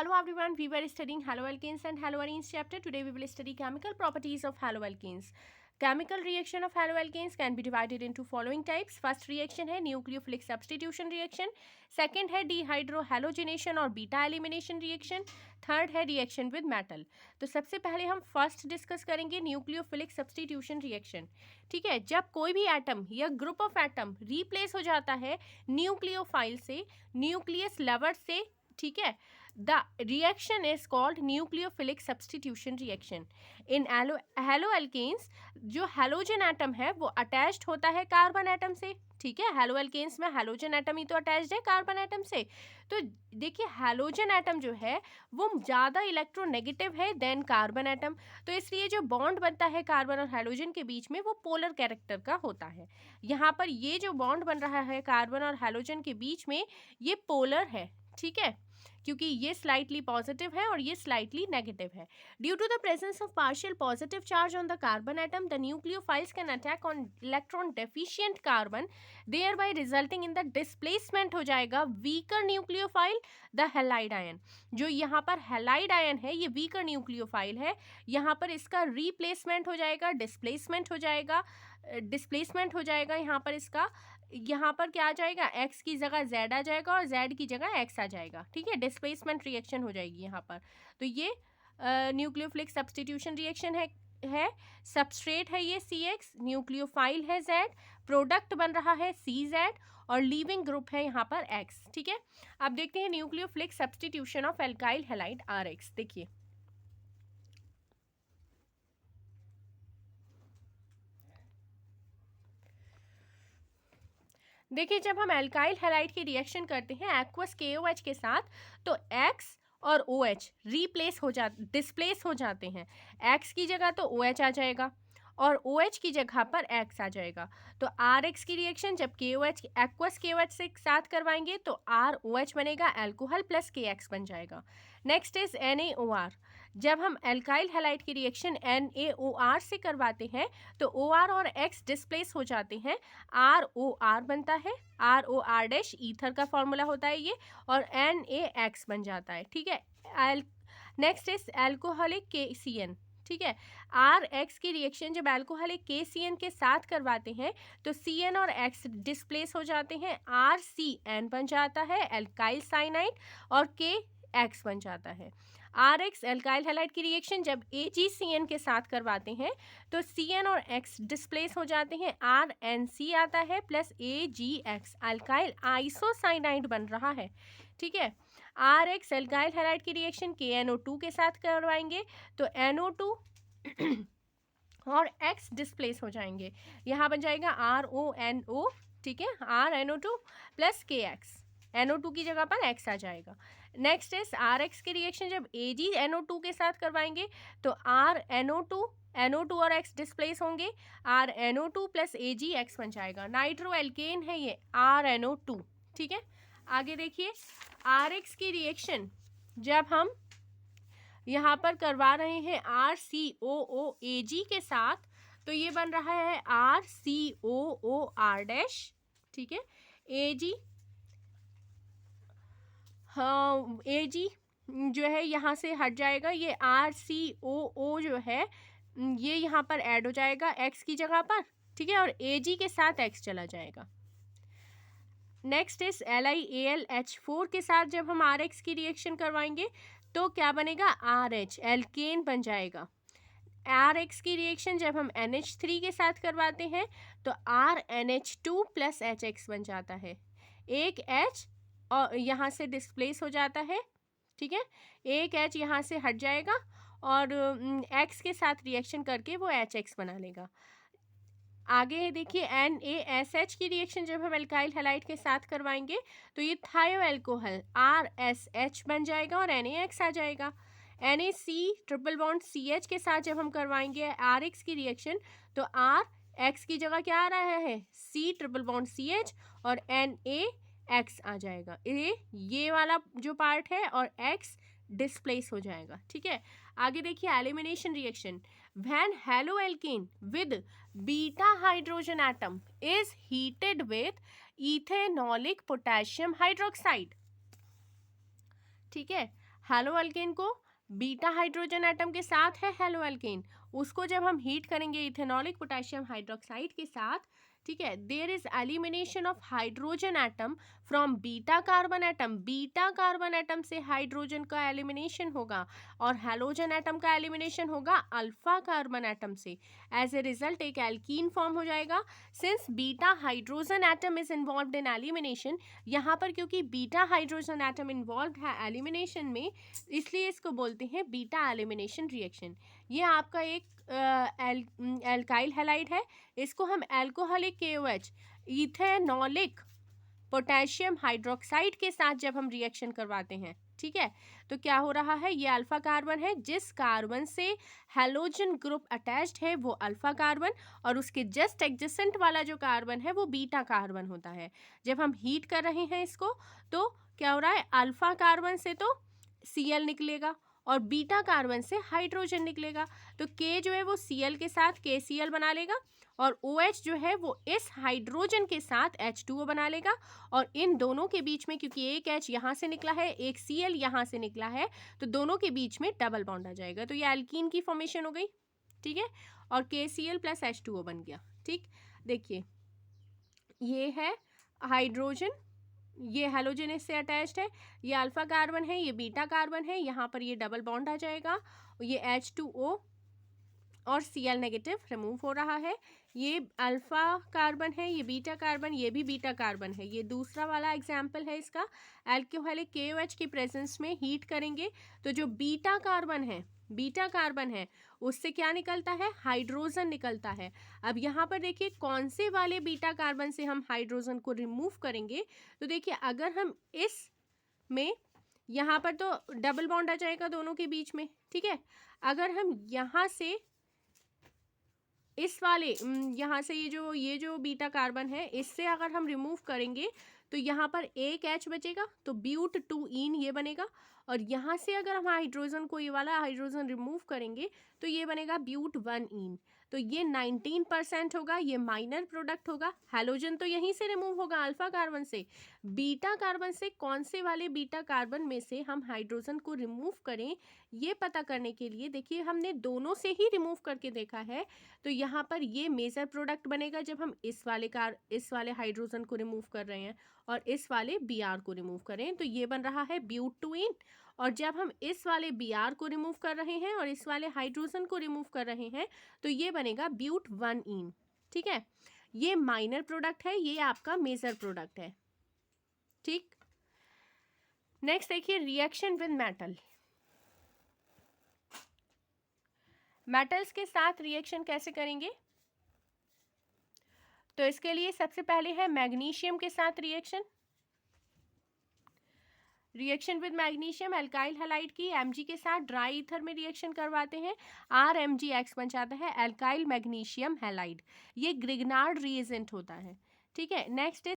Hello everyone, we were studying haloalkanes and haloarenes chapter. Today we will study chemical properties of haloalkanes. Chemical reaction of haloalkanes can be divided into following types. First reaction है nucleophilic substitution reaction. Second है dehydrohalogenation और beta elimination reaction. Third है reaction with metal. तो सबसे पहले हम first discuss करेंगे nucleophilic substitution reaction. ठीक है, जब कोई भी एटम या ग्रुप ऑफ एटम रिप्लेस हो जाता है न्यूक्लियोफाइल से, न्यूक्लियस लवर से, ठीक है, the reaction is called nucleophilic substitution reaction. in haloalkanes जो हेलोजन एटम है वो अटैच्ड होता है कार्बन एटम से. ठीक है, हेलोअल्केन्स में हेलोजन एटम ही तो अटैच्ड है कार्बन एटम से. तो देखिए हेलोजन एटम जो है वो ज़्यादा इलेक्ट्रोनेगेटिव है देन कार्बन एटम. तो इसलिए जो बॉन्ड बनता है कार्बन और हेलोजन के बीच में वो पोलर कैरेक्टर का होता है. यहाँ पर ये जो बॉन्ड बन रहा है कार्बन और हेलोजन के बीच में ये पोलर है. ठीक है, क्योंकि ये स्लाइटली पॉजिटिव है और ये स्लाइटली नेगेटिव है. Due to the presence of partial positive charge on the carbon atom, the nucleophiles can attack on electron deficient carbon, thereby resulting in the displacement हो जाएगा weaker nucleophile the halide ion. जो यहाँ पर halide ion है ये weaker nucleophile है, यहाँ पर इसका रिप्लेसमेंट हो जाएगा, डिस्प्लेसमेंट हो जाएगा, यहाँ पर इसका, यहाँ पर क्या आ जाएगा, x की जगह z आ जाएगा और z की जगह x आ जाएगा. ठीक है, डिस्प्लेसमेंट रिएक्शन हो जाएगी यहाँ पर. तो ये न्यूक्लियोफिलिक सब्सटीट्यूशन रिएक्शन है. सबस्ट्रेट है ये CX, न्यूक्लियोफाइल है Z, प्रोडक्ट बन रहा है CZ और लीविंग ग्रुप है यहाँ पर X. ठीक है, अब देखते हैं nucleophilic substitution of alkyl halide RX. देखिए जब हम एल्काइल हैलाइड की रिएक्शन करते हैं एक्वस KOH के साथ तो X और OH डिस्प्लेस हो जाते हैं. X की जगह तो OH आ जाएगा और OH की जगह पर X आ जाएगा. तो RX की रिएक्शन जब KOH एक्वस KOH से साथ करवाएंगे तो ROH बनेगा, अल्कोहल प्लस KX बन जाएगा. Next is NaOR. जब हम एल्काइल हैलाइड की रिएक्शन NaOR से करवाते हैं तो OR और X डिस्प्लेस हो जाते हैं, ROR बनता है, ROR डैश ईथर का फॉर्मूला होता है ये, और NaX बन जाता है. ठीक है, नेक्स्ट इज अल्कोहलिक KCN. ठीक है, RX की रिएक्शन जब अल्कोहलिक KCN के साथ करवाते हैं तो CN और X डिस्प्लेस हो जाते हैं, RCN बन जाता है एल्काइल साइनाइड और KX बन जाता है. RX एल्काइल हैलाइड की रिएक्शन जब AgCN के साथ करवाते हैं तो CN और X डिस्प्लेस हो जाते हैं, RNC आता है प्लस AgX एल्काइल आइसोसाइनाइड बन रहा है. ठीक है, RX एल्काइल हैलाइड की रिएक्शन KNO2 के साथ करवाएंगे तो NO2 और X डिस्प्लेस हो जाएंगे, यहाँ बन जाएगा RONO. ठीक है, RNO2 प्लस KX, NO2 की जगह पर X आ जाएगा. नेक्स्ट इज RX की रिएक्शन जब AgNO2 के साथ करवाएंगे तो NO2 और X डिस्प्लेस होंगे, RNO2 प्लस AgX बन जाएगा. नाइट्रो एल्केन है ये RNO2. ठीक है, आगे देखिए RX की रिएक्शन जब हम यहाँ पर करवा रहे हैं RCOOAg के साथ तो ये बन रहा है RCOOR डैश. ठीक है, AG AG जो है यहाँ से हट जाएगा, ये RCOO जो है ये यहाँ पर ऐड हो जाएगा X की जगह पर. ठीक है, और AG के साथ X चला जाएगा. नेक्स्ट इज LiAlH4 के साथ जब हम RX की रिएक्शन करवाएंगे तो क्या बनेगा, RH एल्केन बन जाएगा. RX की रिएक्शन जब हम NH3 के साथ करवाते हैं तो RNH2 प्लस HX बन जाता है, एक H और यहाँ से डिस्प्लेस हो जाता है. ठीक है, एक H यहाँ से हट जाएगा और X के साथ रिएक्शन करके वो HX बना लेगा. आगे देखिए NaSH की रिएक्शन जब हम एल्काइल हैलाइड के साथ करवाएंगे तो ये थायो अल्कोहल RSH बन जाएगा और NaX आ जाएगा. NaC ट्रिपल बॉन्ड CH के साथ जब हम करवाएंगे RX की रिएक्शन तो RX की जगह क्या आ रहा है, C ट्रिपल बॉन्ड CH और NaX आ जाएगा. ये वाला जो पार्ट है और X डिस्प्लेस हो जाएगा. ठीक है, आगे देखिए elimination reaction. When haloalkane with beta hydrogen atom is heated with ethanolic potassium hydroxide. ठीक है, हेलो अल्केन को बीटा हाइड्रोजन एटम के साथ है हेलो अल्केन, उसको जब हम हीट करेंगे इथेनॉलिक पोटेशियम हाइड्रोक्साइड के साथ, ठीक है, there is elimination of hydrogen atom from beta carbon atom, beta carbon atom से हाइड्रोजन का एलिमिनेशन होगा और हैलोजन एटम का एलिमिनेशन होगा अल्फा कार्बन एटम से। एज ए रिजल्ट एक एल्कीन फॉर्म हो जाएगा। Since beta hydrogen atom is involved in elimination, यहाँ पर क्योंकि बीटा हाइड्रोजन एटम इन्वॉल्व है एलिमिनेशन में, इसलिए इसको बोलते हैं बीटा एलिमिनेशन रिएक्शन। ये आपका एक एल्काइल हैलाइड है, इसको हम alcoholic KOH ethanolic potassium hydroxide के साथ जब हम रिएक्शन करवाते हैं, ठीक है, तो क्या हो रहा है, ये अल्फा कार्बन है, जिस कार्बन से हैलोजन ग्रुप अटैच्ड है वो अल्फा कार्बन, और उसके जस्ट एडजेसेंट वाला जो कार्बन है वो बीटा कार्बन होता है। जब हम हीट कर रहे हैं इसको तो क्या हो रहा है, अल्फा कार्बन से तो Cl निकलेगा और बीटा कार्बन से हाइड्रोजन निकलेगा, तो K जो है वो Cl के साथ KCl बना लेगा और OH जो है वो इस हाइड्रोजन के साथ H2O बना लेगा, और इन दोनों के बीच में क्योंकि एक H यहाँ से निकला है एक Cl यहाँ से निकला है, तो दोनों के बीच में डबल बॉन्ड आ जाएगा, तो ये एल्कीन की फॉर्मेशन हो गई, ठीक है, और KCl प्लस H2O बन गया। ठीक, देखिए ये है हाइड्रोजन, ये हैलोजन इससे अटैच्ड है, ये अल्फा कार्बन है, ये बीटा कार्बन है, यहाँ पर ये डबल बॉन्ड आ जाएगा, ये H2O और Cl नेगेटिव रिमूव हो रहा है, ये अल्फा कार्बन है, ये बीटा कार्बन, ये भी बीटा कार्बन है। ये दूसरा वाला एग्जाम्पल है इसका, एल्कोहलिक KOH की प्रेजेंस में हीट करेंगे तो जो बीटा कार्बन है उससे क्या निकलता है, हाइड्रोजन निकलता है। अब यहाँ पर देखिए कौन से वाले बीटा कार्बन से हम हाइड्रोजन को रिमूव करेंगे, तो देखिए अगर हम इस में यहाँ पर तो डबल बॉन्ड आ जाएगा दोनों के बीच में, ठीक है, अगर हम यहाँ से इस वाले यहाँ से ये जो बीटा कार्बन है इससे अगर हम रिमूव करेंगे तो यहाँ पर एक H बचेगा, तो ब्यूट 2ईन ये बनेगा, और यहाँ से अगर हम हाइड्रोजन को ये वाला हाइड्रोजन रिमूव करेंगे तो ये बनेगा ब्यूट 1ईन, तो ये 19% होगा, ये माइनर प्रोडक्ट होगा। हैलोजन तो यहीं से रिमूव होगा अल्फा कार्बन से, बीटा कार्बन से कौन से वाले बीटा कार्बन में से हम हाइड्रोजन को रिमूव करें ये पता करने के लिए देखिए हमने दोनों से ही रिमूव करके देखा है, तो यहाँ पर ये मेजर प्रोडक्ट बनेगा जब हम इस वाले हाइड्रोजन को रिमूव कर रहे हैं और इस वाले Br को रिमूव करें, तो ये बन रहा है ब्यूट 2ईन, और जब हम इस वाले Br को रिमूव कर रहे हैं और इस वाले हाइड्रोजन को रिमूव कर रहे हैं तो ये बनेगा ब्यूट 1ईन। ठीक है, ये माइनर प्रोडक्ट है, ये आपका मेजर प्रोडक्ट है। ठीक, नेक्स्ट देखिए रिएक्शन विद मेटल। मेटल्स के साथ रिएक्शन कैसे करेंगे, तो इसके लिए सबसे पहले है मैग्नीशियम के साथ reaction with magnesium, alkyl halide की Mg के साथ ड्राई ईथर में रिएक्शन करवाते हैं, RMgX बन जाता है एल्काइल मैग्नीशियम हैलाइड, ये ग्रिग्नार्ड रिएजेंट होता है। ठीक है, नेक्स्ट